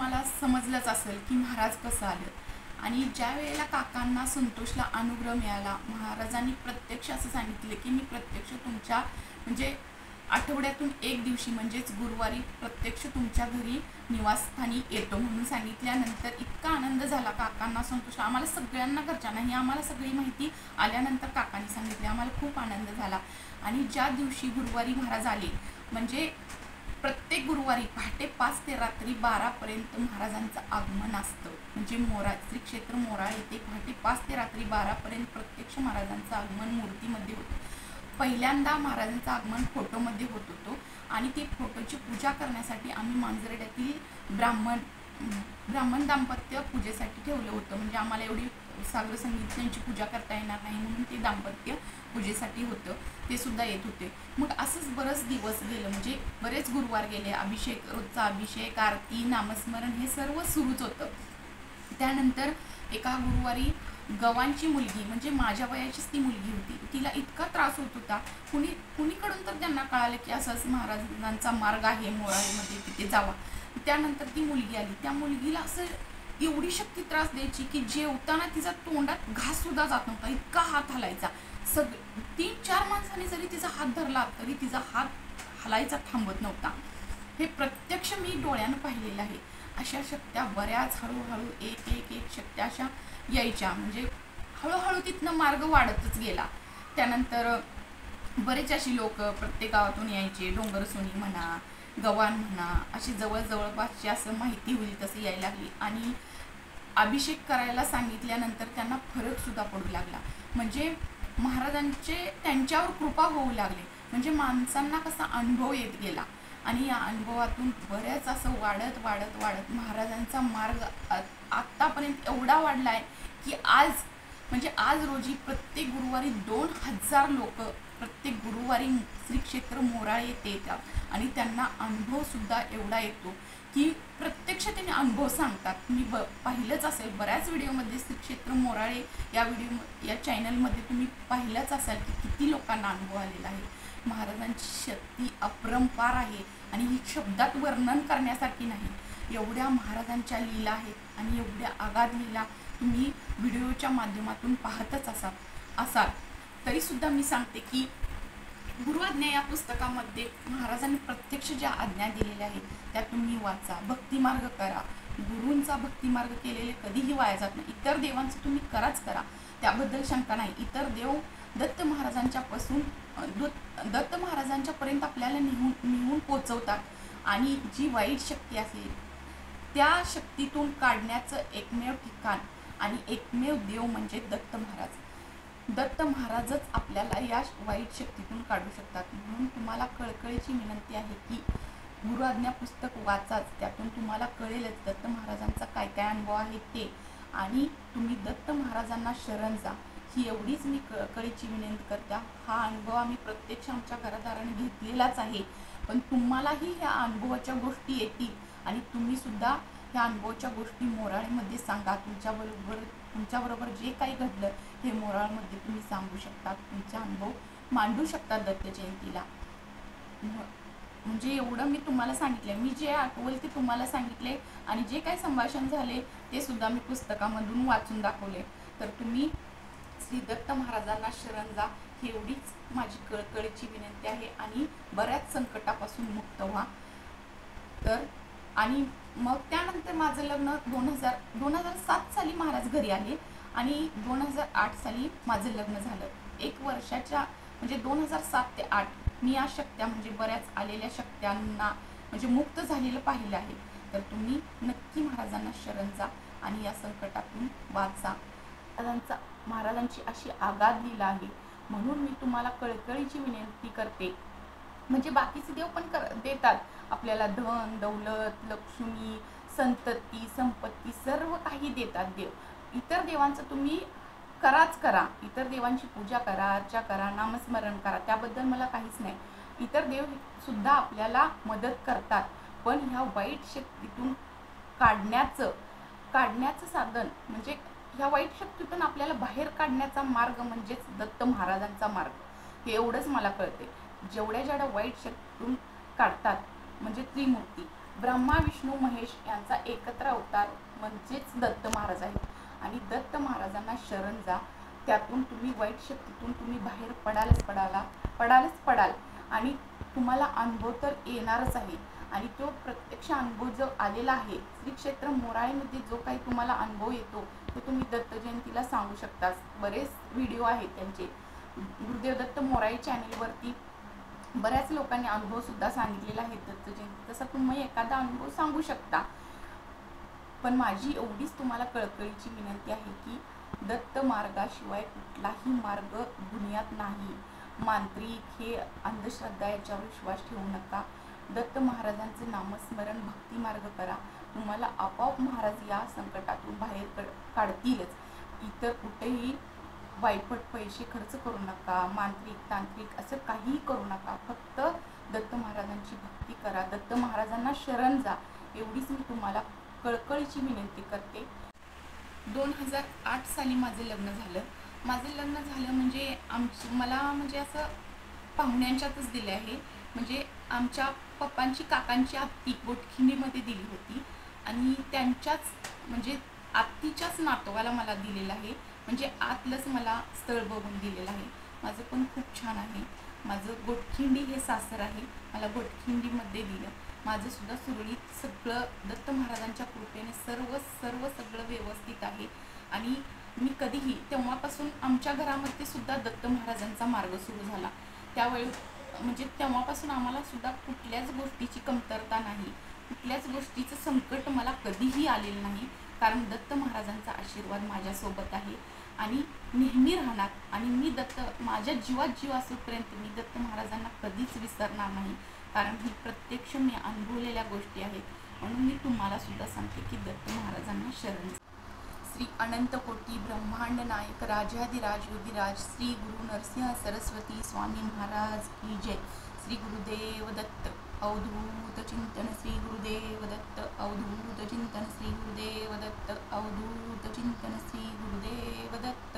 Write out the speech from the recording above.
तुम्हाला समजलंच असेल की महाराज कसं आले। आणि ज्या वेळेला काकांना संतोषला अनुग्रह मिळाला, महाराजांनी प्रत्यक्ष असं सांगितले की मी प्रत्यक्ष तुमच्या म्हणजे आठवड्यातून एक दिवशी म्हणजेच गुरुवारी प्रत्यक्ष तुमच्या घरी निवासस्थानी येतो म्हणून सांगितल्यानंतर इतका आनंद झाला काकांना, संतोषला, आम्हाला सगळ्यांना, घरच्यांना ही आम्हाला सगळी माहिती आल्यानंतर काकांनी सांगितली, आम्हाला खूप आनंद झाला। आणि ज्या दिवशी गुरुवारी महाराज आले म्हणजे प्रत्येक गुरुवारी पहाटे 5 ते रात्री 12 पर्यंत महाराजांचं आगमन असतं। म्हणजे श्री क्षेत्र मोराळ येथे पहाटे 5 ते रात्री 12 पर्यंत प्रत्यक्ष महाराजांचं आगमन मूर्तीमध्ये होतं। पहिल्यांदा महाराजांचं आगमन फोटोमध्ये होत होतं आणि ती फोटोची पूजा करण्यासाठी आम्ही मांजरेड्यातील ब्राह्मण दाम्पत्य पूजेसाठी ठेवलं होतं। म्हणजे आम्हाला एवढी सागर संगीत त्यांची पूजा करता येणार नाही म्हणून ते दाम्पत्य पूजेसाठी होतं, ते सुद्धा येत होते। मग असंच बरेच दिवस गेलं, म्हणजे बरेच गुरुवार गेले, अभिषेक, रोजचा अभिषेक, आरती, नामस्मरण हे सर्व सुरूच होतं। त्यानंतर एका गुरुवारी गवांची मुलगी म्हणजे माझ्या वयाचीच ती मुलगी होती, तिला इतका त्रास होत होता, कुणीकडून तर त्यांना कळालं की असंच महाराजांचा मार्ग आहे मोराळीमध्ये, तिथे जावा। त्यानंतर ती मुलगी आली, त्या मुलगीला असं एवढी शक्ती त्रास द्यायची की जेवताना तिचा तोंडात घास सुद्धा जात नव्हता, इतका हात हलायचा। 3-4 माणसांनी जरी तिचा हात धरला तरी तिचा हात हलायचा थांबत नव्हता। हे प्रत्यक्ष मी डोळ्यानं पाहिलेलं आहे। अशा शक्त्या बऱ्याच हळूहळू एक एक एक शक्त्या अशा यायच्या, म्हणजे हळूहळू तिथनं मार्ग वाढतच गेला। त्यानंतर बरेच अशी लोक प्रत्येक गावातून यायचे, डोंगरसोनी म्हणा, गवान म्हणा, अशी जवळपासची असं माहिती होईल तसं यायला लागली। आणि अभिषेक करायला सांगितल्यानंतर त्यांना फरक सुद्धा पडू लागला, म्हणजे महाराजांचे त्यांच्यावर कृपा होऊ लागले, म्हणजे माणसांना कसा अनुभव येत गेला। आणि या अनुभवातून बऱ्याच असं वाढत वाढत वाढत महाराजांचा मार्ग आत्तापर्यंत एवढा वाढला आहे की आज रोजी प्रत्येक गुरुवारी 2000 लोक प्रत्येक गुरुवारी श्री क्षेत्र मोराळे येथे येतात आणि त्यांना अनुभव सुद्धा एवढा येतो की प्रत्यक्ष त्यांनी अनुभव सांगतात। तुम्ही पाहिलंच असेल बऱ्याच व्हिडिओमध्ये श्री क्षेत्र मोराळे या चॅनलमध्ये तुम्ही पाहिलंच असाल की किती लोकांना अनुभव आलेला आहे। महाराजांची शक्ती अपरंपार आहे आणि ही शब्दात वर्णन करण्यासारखी नाही। एवढ्या महाराजांच्या लीला आहेत आणि एवढ्या आगाध लीला तुम्ही व्हिडिओच्या माध्यमातून पाहतच असाल तरी सुद्धा मी सांगते की गुरुआज्ञा या पुस्तकामध्ये महाराजांनी प्रत्यक्ष ज्या आज्ञा दिलेल्या आहेत त्या तुम्ही वाचा, भक्तिमार्ग करा। गुरूंचा भक्तिमार्ग केलेले कधीही वाया जात नाही। इतर देवांचं तुम्ही करा, त्याबद्दल शंका नाही। इतर देव दत्त महाराजांच्या पर्यंत आपल्याला निहून पोचवतात आणि जी वाईट शक्ती असेल त्या शक्तीतून काढण्याचं एकमेव ठिकाण आणि एकमेव देव म्हणजे दत्त महाराज। दत्त महाराजच आपल्याला या वाईट शक्तीतून काढू शकतात। म्हणून तुम्हाला कळकळीची विनंती आहे की गुरुआज्ञा पुस्तक वाचाच, त्यातून तुम्हाला कळेलच दत्त महाराजांचा काय काय अनुभव आहे ते, आणि तुम्ही दत्त महाराजांना शरण जा, ही एवढीच मी कळकळीची विनंती करते। हा अनुभव आम्ही प्रत्यक्ष आमच्या घरादाराने घेतलेलाच आहे, पण तुम्हालाही ह्या अनुभवाच्या गोष्टी येतील आणि तुम्ही सुद्धा ह्या अनुभवाच्या गोष्टी मोराळीमध्ये सांगा। तुमच्याबरोबर जे काही घडलं हे मोराळमध्ये तुम्ही सांगू शकता, तुमचा अनुभव मांडू शकता दत्त जयंतीला। म्हणजे एवढं मी तुम्हाला सांगितले, मी जे आठवल ते तुम्हाला सांगितले आणि जे काही संभाषण झाले ते सुद्धा मी पुस्तकामधून वाचून दाखवले। तर तुम्ही श्री दत्त महाराजांना शरण जा, ही एवढीच माझी कळकळीची विनंती आहे आणि बऱ्याच संकटापासून मुक्त व्हा। तर आणि मग त्यानंतर माझं लग्न 2007 साली महाराज घरी आले आणि 2008 साली माझं लग्न झालं। 1 वर्षाच्या म्हणजे 2007 ते 8 मी या शक्त्या म्हणजे बऱ्याच आलेल्या शक्त्यांना म्हणजे मुक्त झालेलं पाहिलं आहे। तर तुम्ही नक्की महाराजांना शरण जा आणि या संकटातून वाचा। महाराजांची अशी आगाध लीला आहे म्हणून मी तुम्हाला कळकळीची विनंती करते। म्हणजे बाकीचे देव पण देतात आपल्याला, धन दौलत, लक्ष्मी, संतती, संपत्ती सर्व काही देतात देव। इतर देवांचं तुम्ही करा, इतर देवांची पूजा करा, अर्चा करा, नामस्मरण करा, त्याबद्दल मला काहीच नाही। इतर देव सुद्धा आपल्याला मदत करतात, पण ह्या वाईट शक्तीतून काढण्याचं साधन म्हणजे ह्या वाईट शक्तीतून आपल्याला बाहेर काढण्याचा मार्ग म्हणजेच दत्त महाराजांचा मार्ग, हे एवढंच मला कळते। जेवढ्या वाईट शक्तीतून काढतात म्हणजे त्रिमूर्ती, ब्रह्मा विष्णू महेश यांचा एकत्र अवतार म्हणजेच दत्त महाराज आहेत आणि दत्त महाराजांना शरण जा. त्यातून तुम्ही वाईट शक्तीतून तुम्ही बाहेर पडाल आणि तुम्हाला अनुभव तर येणारच आहे. आणि तो प्रत्यक्ष अनुभव जो आलेला आहे श्री क्षेत्र मोराळेमध्ये, जो काही तुम्हाला अनुभव येतो तो तुम्ही दत्त जयंतीला सांगू शकता. बरेच व्हिडिओ आहेत त्यांचे गुरुदेव दत्त मोराळे चॅनेलवरती. बऱ्याच लोकांनी अनुभव सुद्धा सांगितलेला आहे दत्त जयंती, तसा तुम्ही एखादा अनुभव सांगू शकता. पण माझी एवढीच तुम्हाला कळकळीची विनंती आहे की दत्त मार्गाशिवाय कुठलाही मार्ग दुनियात नाही. मांत्रिक हे अंधश्रद्धा याच्यावर विश्वास ठेवू नका. दत्त महाराजांचे नामस्मरण भक्ती मार्ग करा. तुम्हाला आपोआप महाराज या संकटातून बाहेर काढतीलच. इतर कुठेही वायफट पैसे खर्च करू नका. मांत्रिक तांत्रिक असं काहीही करू नका. फक्त दत्त महाराजांची भक्ती करा. दत्त महाराजांना शरण जा. एवढीच मी तुम्हाला कळकळीची विनंती करते. 2008 साली माझं लग्न झालं. म्हणजे मला म्हणजे असं पाहुण्यांच्यातच दिले आहे. म्हणजे आमच्या पप्पांची काकांची आत्ती गोटखिंडीमध्ये दिली होती आणि त्यांच्याच म्हणजे आत्तीच्याच नातवाला मला दिलेलं आहे. म्हणजे आतलंच मला स्थळ बघून दिलेलं आहे. माझं पण खूप छान आहे. माझं गोटखिंडी हे सासर आहे. मला गोटखिंडीमध्ये दिलं. माझं सुद्धा सुरळीत सगळं दत्त महाराजांच्या कृपेने सगळं व्यवस्थित आहे. आणि मी कधीही तेव्हापासून आमच्या घरामध्ये सुद्धा दत्त महाराजांचा मार्ग सुरू झाला. त्यावेळी म्हणजे तेव्हापासून आम्हाला सुद्धा कुठल्याच गोष्टीची कमतरता नाही. कुठल्याच गोष्टीचं संकट मला कधीही आलेलं नाही. कारण दत्त महाराजांचा आशीर्वाद माझ्यासोबत आहे आणि नेहमी राहणार. आणि मी माझ्या जीवात जीव असेपर्यंत मी दत्त महाराजांना कधीच विसरणार नाही. कारण ही प्रत्यक्ष मी अनुभवलेल्या गोष्टी आहेत. म्हणून मी तुम्हाला सुद्धा सांगते की दत्त महाराजांना शरण. श्री अनंत कोटी ब्रह्मांड नायक राजाधिराज योगीराज श्री गुरु नरसिंह सरस्वती स्वामी महाराज की जय. श्री गुरुदेव दत्त. अवधूत चिंतन. श्री गुरुदेव दत्त. अवधूत चिंतन. श्री गुरुदेव दत्त. अवधूत चिंतन. श्री गुरुदेव दत्त.